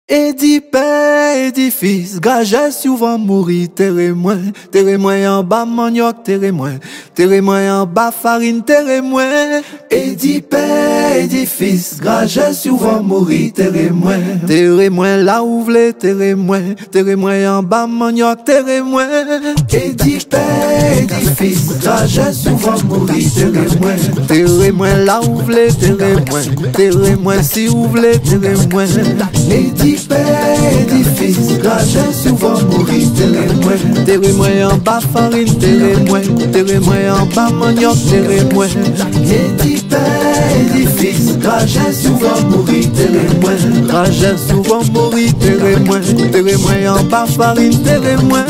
Édifice, gage souvent mourir, terre moins en bas manioc, terre moins en bas farine, terre moins. Édifice, gage souvent mourir, terre moins là où vle, terre moins en bas manioc, terre moins. Édifice, gage souvent mourir, terre moins là où vle, terre moins si où vle, terre moins. Édifice, gage souvent mourir, terre moins en bas farine, terre moins en bas manioc, terre moins. Édifice, gage souvent mourir, gage souvent mourir, terre moins en bas farine, terre moins.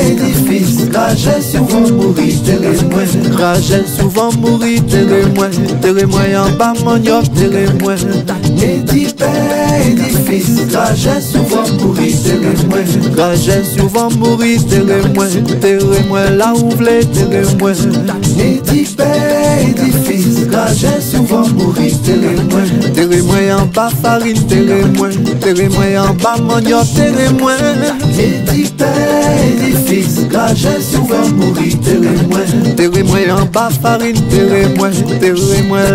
Édifice, gage souvent mourir, gage souvent mourir, terre moins en bas manioc, terre moins. Édifice, gage souvent mourir, gage souvent mourir, terre moins là où vle, terre moins. Édifice, gage souvent mourir, terre moins en bas farine, terre moins en bas manioc, terre moins. Édifice, gage souvent mourir, terre moins en bas farine, terre moins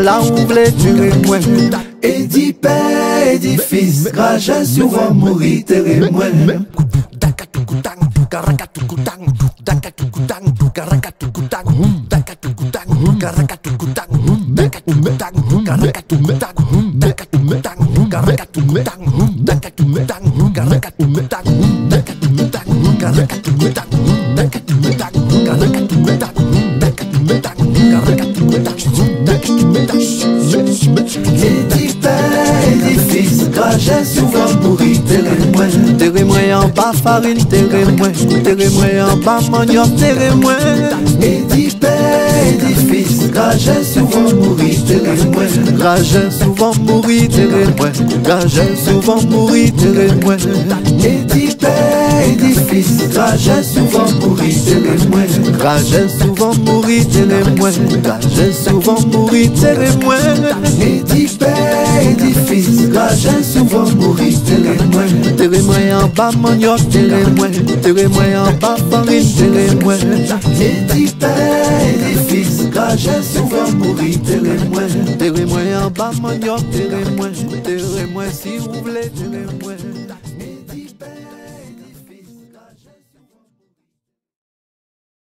là où vle, terre moins. Édifice, gage souvent mourir, terre moins. Édifice, gage souvent mourir, terre moins en bas farine, terre moins en bas manioc, terre moins. Édifice, gage souvent mourir, gage souvent mourir, gage souvent mourir, terre moins. Édifice, gage souvent mourir, gage souvent mourir, terre moins, gage souvent mourir, terre moins. Édifice, gage souvent mourir, terre moins en bas manioc, terre moins en bas farine, terre moins. Édifice, gage souvent mourir, terre moins en bas manioc, terre moins si vous voulez, terre moins.